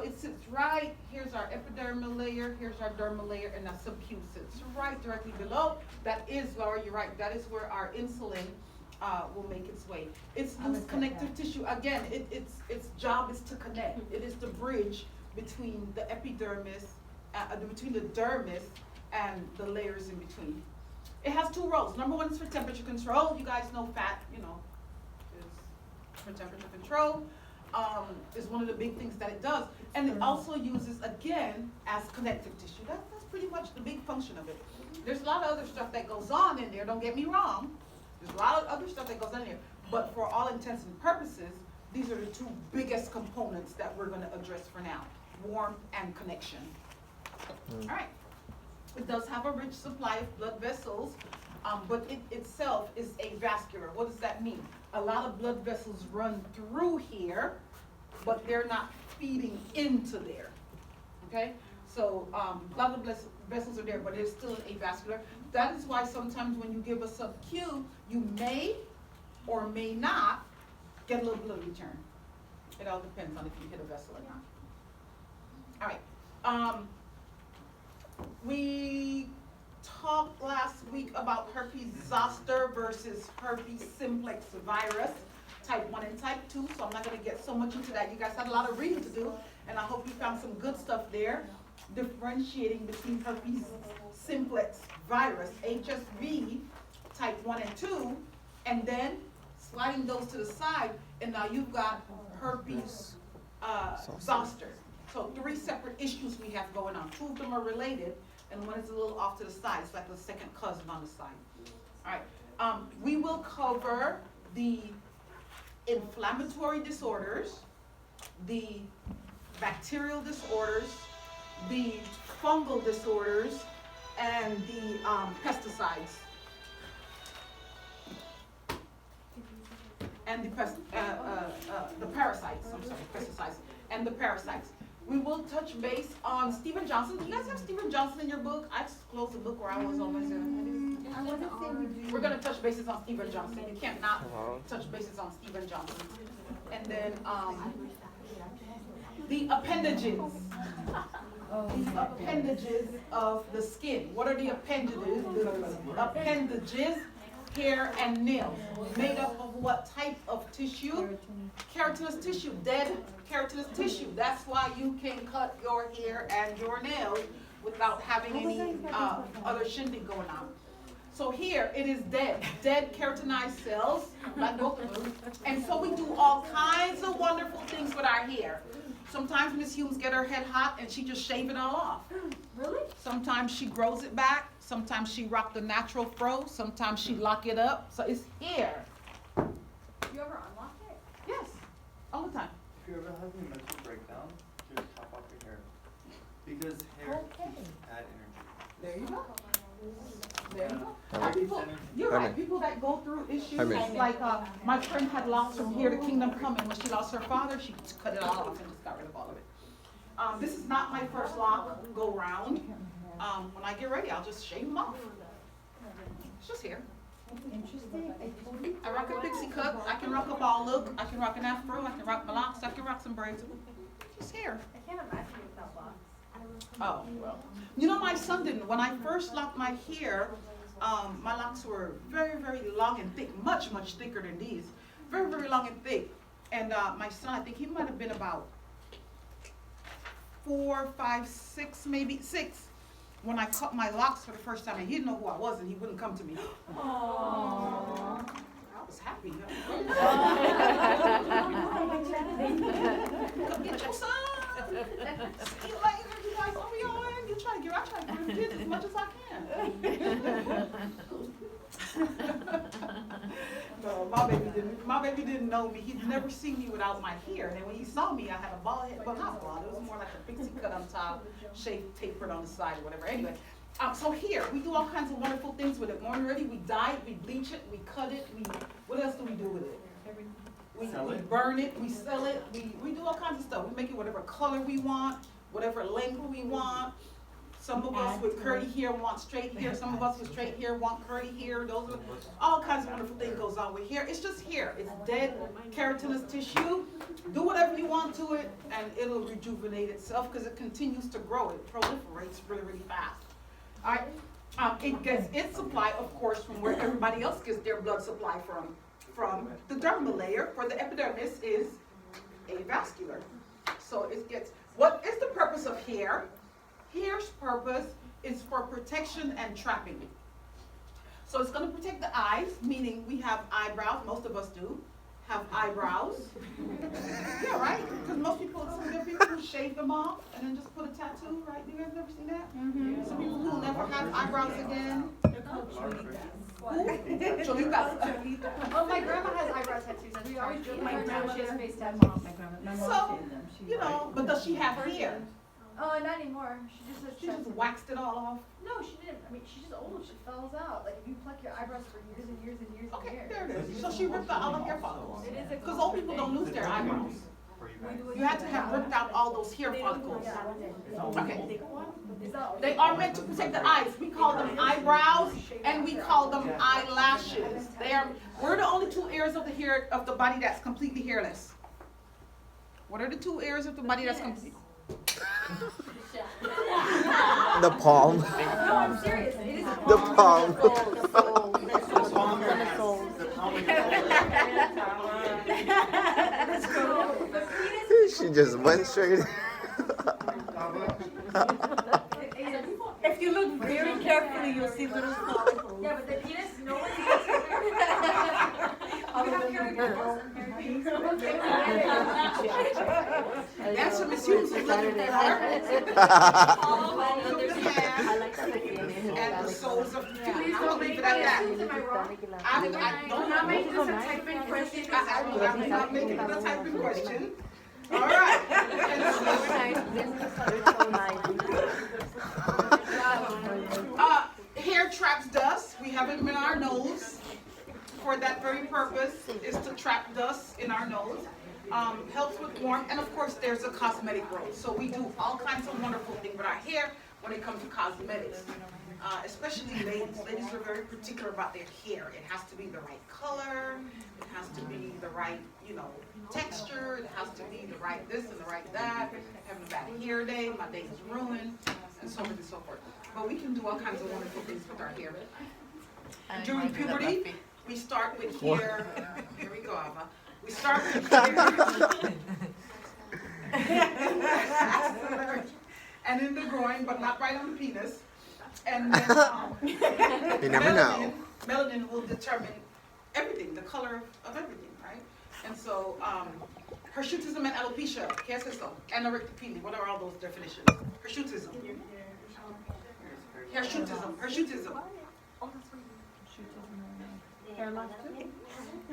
it sits right, here's our epidermal layer, here's our dermal layer, and the subcute sits right directly below. That is, Laura, you're right, that is where our insulin will make its way. It's loose connective tissue. Again, its job is to connect. It is the bridge between the epidermis, between the dermis and the layers in between. It has two roles. Number one is for temperature control. You guys know fat, is for temperature control. Is one of the big things that it does. And it also uses, again, as connective tissue. That's pretty much the big function of it. There's a lot of other stuff that goes on in there, don't get me wrong. There's a lot of other stuff that goes on in there. But for all intents and purposes, these are the two biggest components that we're going to address for now. Warmth and connection. All right. It does have a rich supply of blood vessels, but it itself is avascular. What does that mean? A lot of blood vessels run through here, but they're not feeding into there. Okay? So a lot of blood vessels are there, but it's still avascular. That is why sometimes when you give a sub-Q, you may or may not get a little blood return. It all depends on if you hit a vessel or not. All right. We talked last week about herpes zoster versus herpes simplex virus, type 1 and type 2, so I'm not going to get so much into that. You guys had a lot of reading to do, and I hope you found some good stuff there, differentiating between herpes simplex virus, HSV, type 1 and 2, and then sliding those to the side, and now you've got herpes zoster. So 3 separate issues we have going on. 2 of them are related, and one is a little off to the side. It's like a second cousin on the side. All right. We will cover the inflammatory disorders, the bacterial disorders, the fungal disorders, and the pesticides. And the parasites, I'm sorry, pesticides, and the parasites. We will touch base on Steven Johnson. Do you guys have Steven Johnson in your book? I just closed the book where I was on myself. We're going to touch bases on Steven Johnson. You can't not touch bases on Steven Johnson. And then the appendages. The appendages of the skin. What are the appendages? The appendages, hair and nails. Made up of what type of tissue? Keratinous tissue, dead keratinous tissue. That's why you can cut your hair and your nails without having any other shindig going on. So here it is dead keratinized cells, like both of them. And so we do all kinds of wonderful things with our hair. Sometimes Miss Humes get her head hot and she just shave it all off. Really? Sometimes she grows it back. Sometimes she rock the natural fro. Sometimes she lock it up. So it's hair. You ever unlock it? Yes, all the time. If you ever have a mental breakdown, just chop off your hair. Because hair keeps add energy. There you go. There you go. Yeah. People, you're right. People that go through issues, like my friend had lost from here to Kingdom Come, and when she lost her father, she just cut it all off and just got rid of all of it. This is not my first lock go round. When I get ready, I'll just shave them off. It's just hair. Interesting. I rock a pixie cut. I can rock a ball look. I can rock an afro. I can rock my locks. I can rock some braids. Just hair. I can't imagine you without locks. Oh, well. You know, my son didn't. When I first locked my hair, my locks were very, very long and thick, much, much thicker than these. Very, very long and thick. And my son, I think he might have been about 4, 5, 6, maybe 6. When I cut my locks for the first time, and he didn't know who I was, and he wouldn't come to me. Aww. I was happy. Come get your son. See you later. You guys over your end. You try to get. I try to get him kids as much as I can. No, my baby didn't know me. He'd never seen me without my hair. And then when he saw me, I had a bald head, but not bald. It was more like a pixie cut on top, shaved, tapered on the side, or whatever. Anyway, so here we do all kinds of wonderful things with it. When we're ready, we dye it, we bleach it, we cut it. What else do we do with it? We burn it, we sell it, we do all kinds of stuff. We make it whatever color we want, whatever length we want. Some of us with curly hair want straight hair, some of us with straight hair want curly hair, those are, all kinds of wonderful things goes on with hair. It's just hair, it's dead keratinous tissue. Do whatever you want to it and it'll rejuvenate itself because it continues to grow, it proliferates really, really fast. Alright, it gets its supply, of course, from where everybody else gets their blood supply from the dermal layer, where the epidermis is avascular. So it gets, what is the purpose of hair? Hair's purpose is for protection and trapping. So it's going to protect the eyes, meaning we have eyebrows, most of us do have eyebrows. Yeah, right? Because most people, some of their people who shave them off and then just put a tattoo, right? You guys ever seen that? Mm-hmm. Some people who never have eyebrows again. They're called cholitas. Cholitas. Oh, my grandma has eyebrow tattoos, and we always joke my grandma has face tattoos. So, you know, but does she have hair? Oh, not anymore. She just has She just tattoos. waxed it all off. No, she didn't. I mean, she's just old. She falls out. Like if you pluck your eyebrows for years and years and years and Okay, years. there it is. So she ripped out all the hair follicles. It is a Because old people don't lose their eyebrows. For you guys. You have to have ripped out all those hair follicles. Okay. They are meant to protect the eyes. We call them eyebrows and we call them eyelashes. We're the only two areas of the hair of the body that's completely hairless. What are the two areas of the body that's completely? The palm. No, I'm serious. It is a The palm. The palm of your hands. The palm of your hands. She just went straight. If you look very carefully, you'll see little follicles. Yeah, but the penis, no one sees it. We have hairy girls and hairy penis. Answer Miss Hughes is looking for her. Palms of the hands and the soles of the feet. I'm gonna leave it at that. Am I wrong? I don't have make this a typing question. I'm not making it a typing question. All right. Hair traps dust. We have them in our nose. For that very purpose, is to trap dust in our nose. Helps with warmth, and of course there's a cosmetic role. So we do all kinds of wonderful things with our hair when it comes to cosmetics. Especially ladies. Ladies are very particular about their hair. It has to be the right color, it has to be the right, texture, it has to be the right this and the right that. Having a bad hair day, my day is ruined, and so on and so forth. But we can do all kinds of wonderful things with our hair. During puberty, we start with hair. Here we go, Ava. We start with hair. And in the groin, but not right on the penis. And then You never know. melanin will determine everything, the color of everything, right? And so, hirsutism and alopecia, ¿qué es eso? Anorexia, what are all those definitions? Hirsutism. Hirsutism.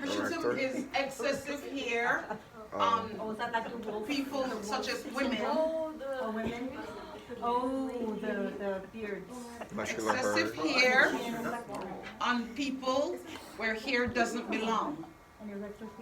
Hirsutism is excessive hair on people such as women. Oh, women? Oh, the beards. Muscular Excessive bird. hair on people where hair doesn't belong.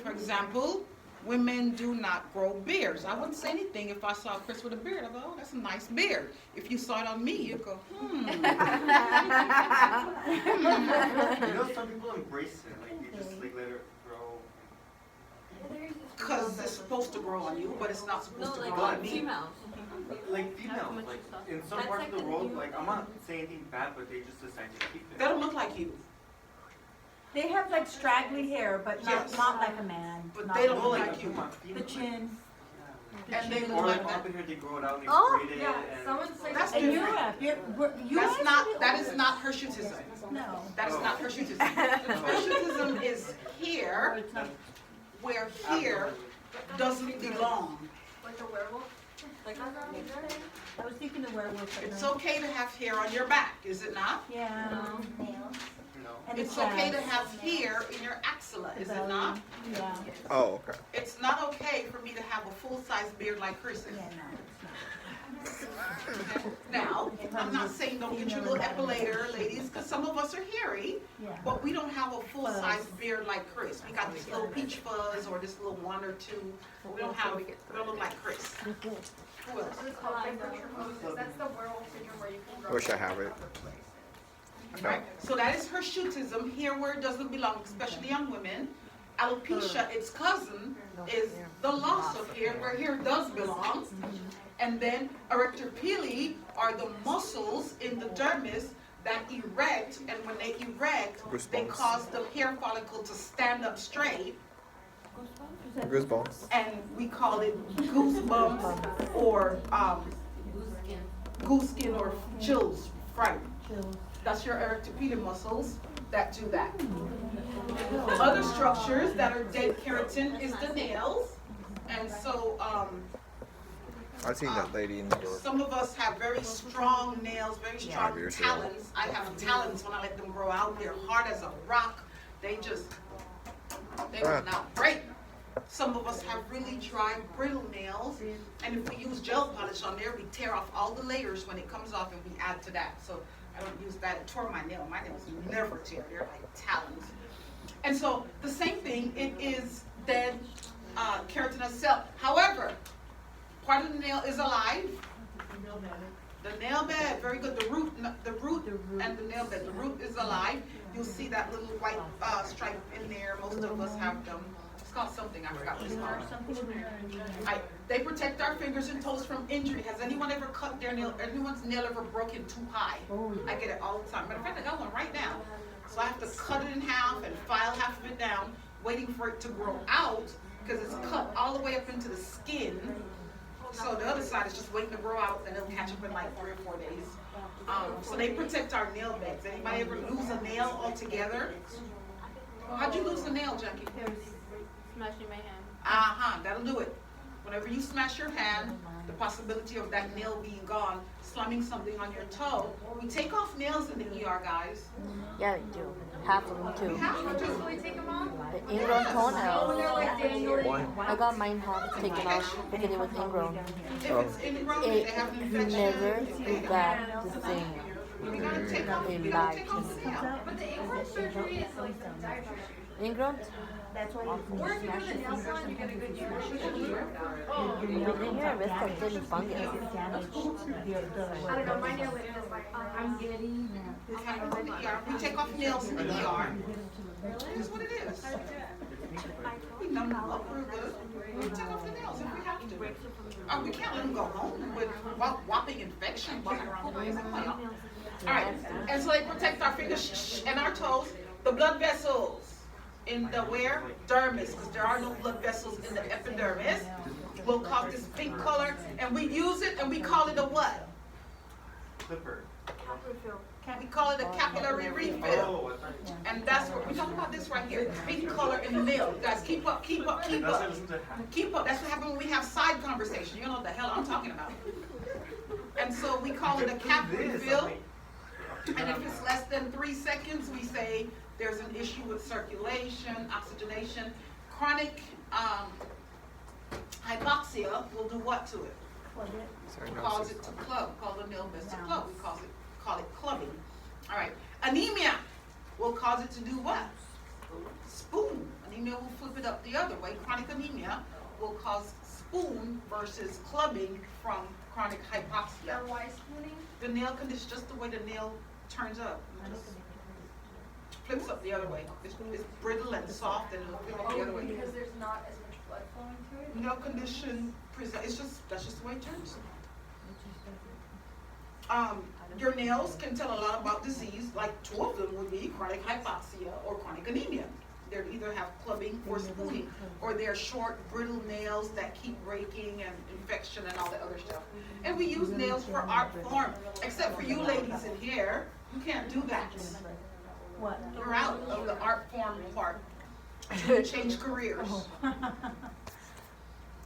For example, women do not grow beards. I wouldn't say anything if I saw Chris with a beard. I'd go, oh, that's a nice beard. If you saw it on me, you'd go, Some people embrace it, like they just let it grow. because it's supposed to grow on you, but it's not supposed to grow on me. Like females, like in some parts of the world, like I'm not saying anything bad, but they just decide to keep They it. don't look like you, They have like straggly hair, but Yes. not like a man. but Not they don't like- look Like like I'm you. talking about The females. chin. And they look Or like like up that. in here, they grow it out and they Oh, braid it Yeah, and. someone say That's In different. Europe, you That's guys not, are the that is oldest. not hirsutism. No. That is not hirsutism. Hirsutism is hair It's not. where hair doesn't belong. like a werewolf. Like I was thinking the werewolf. But It's no. okay to have hair on your back, is it not? Yeah. No. And It's the okay to crabs. have hair in your axilla, is it not? Yeah. Oh, okay. It's not okay for me to have a full-size beard like Chris. Yeah, no, it's Now, I'm not saying don't get your little epilator, ladies, because some of us are hairy, not. Yeah. but we don't have a full-size beard like Chris. We got this little peach fuzz or this little one or two. We don't look like Chris. Who else? It's called hypertrichosis. That's the werewolf syndrome where you can grow. Wish I have it. Right, so that is hirsutism, hair where it doesn't belong, especially on women. Alopecia, its cousin, is the loss of hair where hair does belong. And then erectopili are the muscles in the dermis that erect, and when they erect, they Goosebumps. cause the hair follicle to stand up straight, Goosebumps. and we call it goosebumps or goose skin or chills, fright. That's your erectopili muscles that do that. Other structures that are dead keratin is the nails. And so, I've seen that lady in New York. some of us have very strong nails, very strong 5 years ago. talons. I have talons when I let them grow out. They're hard as a rock. They will not break. Some of us have really dry, brittle nails. And if we use gel polish on there, we tear off all the layers when it comes off and we add to that. So I don't use that. It tore my nail. My nails never tear. They're like talons. And so the same thing, it is dead keratinous cell. However, part of the nail is alive. The nail bed, very good. The root and the nail bed. The root is alive. You'll see that little white stripe in there. Most of us have them. It's called something. I forgot what it's called. They protect our fingers and toes from injury. Has anyone ever cut their nail? Anyone's nail ever broken too high? I get it all the time. Matter of fact, I got one right now. So I have to cut it in half and file half of it down, waiting for it to grow out because it's cut all the way up into the skin. So the other side is just waiting to grow out, and it'll catch up in like 3 or 4 days. So they protect our nail beds. Anybody ever lose a nail altogether? How'd you lose a nail, Jackie? Smashing my hand. That'll do it. Whenever you smash your hand, the possibility of that nail being gone, slamming something on your toe. We take off nails in the ER, guys. Yeah, we do. Half of them We too. have to. So we take them off? The ingrown toenails. They're like dangling. One. I got mine half taken off because it was ingrown. If it's ingrown, if It they have an infection, never it's grew bad. back the same. We gotta take off, It we gotta take lied. off the nail. But the ingrown surgery is like the dietary. Ingrown? That's why you Or if you go to the nail salon, you get a good year. Within your wrist has been fungus. I don't know, my nail is like, I'm getting. We take off nails in the ER. It's what it is. We numb them up real good. We take off the nails if we have to. We can't let them go home with whopping infection buzzing around the place. All right, and so they protect our fingers and our toes. The blood vessels in the where? Dermis, because there are no blood vessels in the epidermis, will cause this pink color, and we use it and we call it a what? Clipper. We call it a capillary refill. Oh, I thought. And that's what we're talking about this right here. Pink color in the nail. You guys keep up, keep up, keep That's what up. it's to happen. Keep up. That's what happens when we have side conversation. You know what the hell I'm talking about. And so we call it a cap refill. And if it's less than 3 seconds, we say there's an issue with circulation, oxygenation. Chronic hypoxia will do what to it? Cause it to club, call the nail beds to club. We call it clubbing. All right. Anemia will cause it to do what? Spoon. Anemia will flip it up the other way. Chronic anemia will cause spoon versus clubbing from chronic hypoxia. Or why spooning? The nail condition, just the way the nail turns up. It just flips up the other way. It's brittle and soft and it'll flip up the other way. Because there's not as much blood flowing to it? Nail condition present. That's just the way it turns. Your nails can tell a lot about disease. Like 2 of them would be chronic hypoxia or chronic anemia. They either have clubbing or spooning, or they're short, brittle nails that keep breaking and infection and all that other stuff. And we use nails for art form, except for you ladies in here. You can't do that. What? You're out of the art form part. You change careers.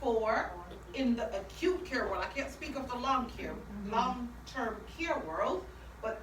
4, in the acute care world, I can't speak of the long-term care world, but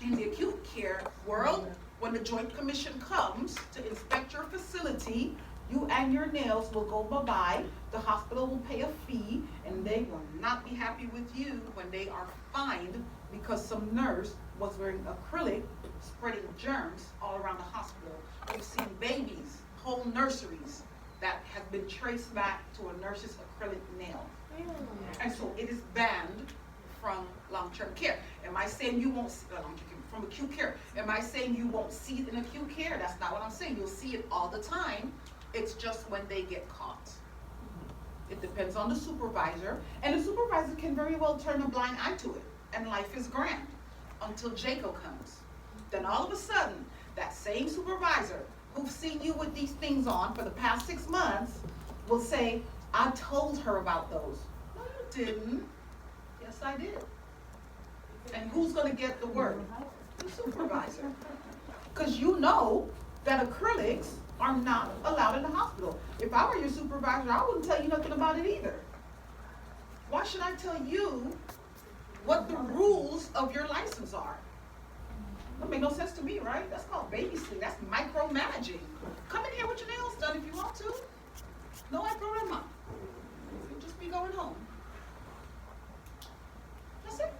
in the acute care world, when the Joint Commission comes to inspect your facility, you and your nails will go bye-bye, the hospital will pay a fee, and they will not be happy with you when they are fined because some nurse was wearing acrylic, spreading germs all around the hospital. We've seen babies, whole nurseries, that have been traced back to a nurse's acrylic nail. And so it is banned from long-term care. Am I saying you won't see, from acute care? Am I saying you won't see it in acute care? That's not what I'm saying. You'll see it all the time. It's just when they get caught. It depends on the supervisor, and the supervisor can very well turn a blind eye to it, and life is grand until Jaco comes. Then all of a sudden, that same supervisor who's seen you with these things on for the past 6 months will say, I told her about those. No, you didn't. Yes, I did. And who's gonna get the word? The supervisor. Because you know that acrylics are not allowed in the hospital. If I were your supervisor, I wouldn't tell you nothing about it either. Why should I tell you what the rules of your license are? That make no sense to me, right? That's called babysitting. That's micromanaging. Come in here with your nails done if you want to. No hay problema. You'll just be going home. That's it.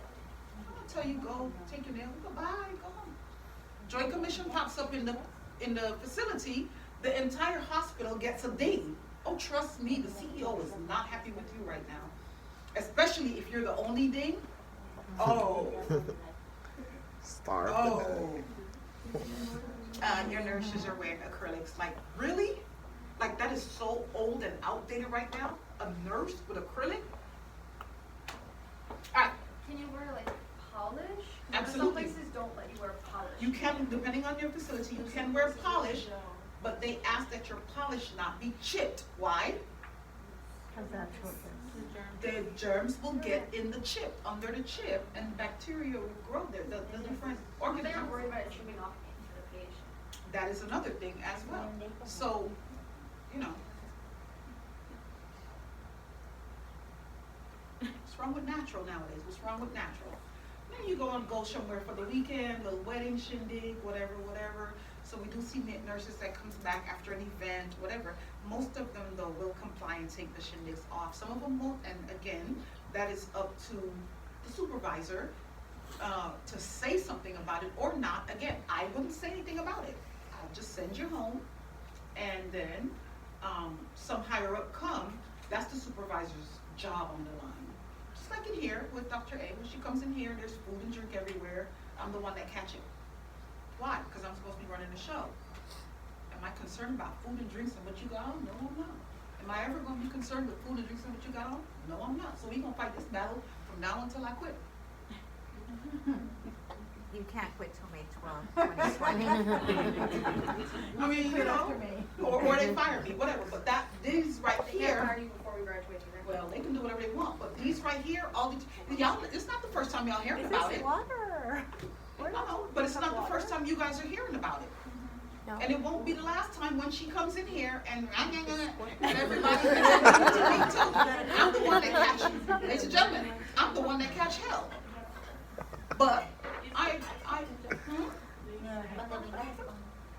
I'm gonna tell you go take your nails, goodbye, go home. Joint Commission pops up in the facility, the entire hospital gets a ding. Oh, trust me, the CEO is not happy with you right now. Especially if you're the only ding. Oh. Starved to death. Your nurses are wearing acrylics. Like, really? Like, that is so old and outdated right now? A nurse with acrylic? All right. Can you wear like polish? 'Cause Absolutely. Some places don't let you wear polish. You can, depending on your facility, you can wear polish, but they ask that your polish not be chipped. Why? The germs will get in the chip, under the chip, and bacteria will grow there, the different Or they organisms. are worried about it chipping off into the patient. That is another thing as well. So, you know. What's wrong with natural nowadays? What's wrong with natural? Then you go somewhere for the weekend, little wedding shindig, whatever. So we do see nurses that comes back after an event, whatever. Most of them though will comply and take the shindigs off. Some of them won't, and again, that is up to the supervisor to say something about it or not. Again, I wouldn't say anything about it. I'll just send you home, and then some higher up come. That's the supervisor's job on the line. Just like in here with Dr. A, when she comes in here, there's food and drink everywhere. I'm the one that catch it. Why? Because I'm supposed to be running the show. Am I concerned about food and drinks and what you got on? No, I'm not. Am I ever going to be concerned with food and drinks and what you got on? No, I'm not. So we're going to fight this battle from now until I quit. You can't quit till May 12th, 2020. I mean, you know, or they fire me, whatever. But these right They can't fire here, you before we graduate either. well, they can do whatever they want. But these right here, all these, y'all, it's not the first time y'all hearing about it. Water. No, but it's not the first time you guys are hearing about it. No. And it won't be the last time when she comes in here and everybody to me too. I'm the one that catch, ladies and gentlemen, I'm the one that catch hell. But I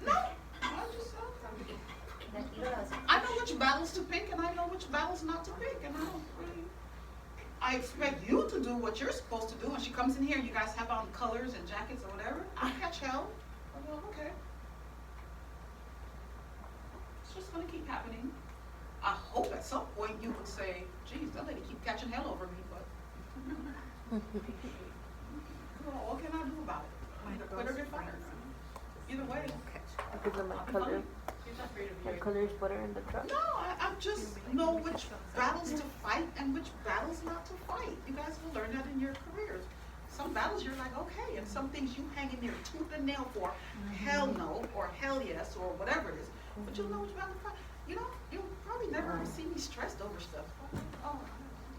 no, I know which battles to pick and I know which battles not to pick, and I don't really. I expect you to do what you're supposed to do. When she comes in here, you guys have on colors and jackets or whatever. I catch hell. I'm like, okay. It's just gonna keep happening. I hope at some point you would say, geez, that lady keep catching hell over me, but well, what can I do about it? Either quit or get fired. Either way. Because of my color. My color is better in the truck. No, I just know which battles to fight and which battles not to fight. You guys will learn that in your careers. Some battles you're like, okay, and some things you hang in there tooth and nail for, hell no, or hell yes, or whatever it is. But you'll know which battle to fight. You know, you'll probably never see me stressed over stuff. Oh,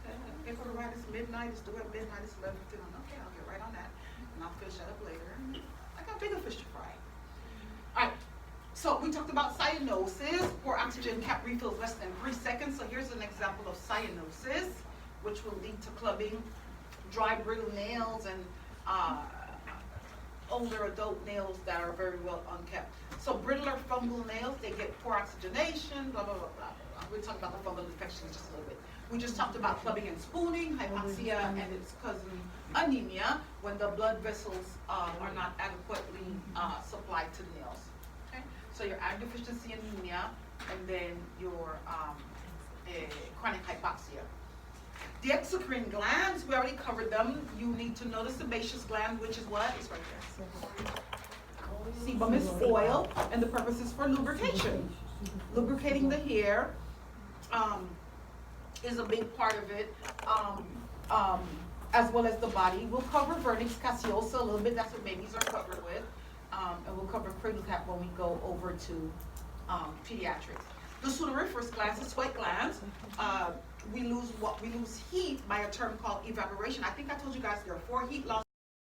okay. If we're right, it's midnight, it's due at midnight, it's 11:15. Okay, I'll get right on that. And I'll finish that up later. I got bigger fish to fry. All right. So we talked about cyanosis, poor oxygen cap refills less than 3 seconds. So here's an example of cyanosis, which will lead to clubbing, dry brittle nails, and older adult nails that are very well unkept. So brittle or fungal nails, they get poor oxygenation, blah, blah, blah, blah, blah. We'll talk about the fungal infections just a little bit. We just talked about clubbing and spooning, hypoxia, and its cousin anemia, when the blood vessels are not adequately supplied to the nails. Okay? So your iron deficiency anemia, and then your chronic hypoxia. The exocrine glands, we already covered them. You need to know the sebaceous gland, which is what? It's right there. Sebum is oil, and the purpose is for lubrication. Lubricating the hair is a big part of it, as well as the body. We'll cover vernix caseosa a little bit. That's what babies are covered with, and we'll cover cradle cap when we go over to pediatrics. The sudoriferous glands, the sweat glands, we lose heat by a term called evaporation. I think I told you guys there are 4 heat loss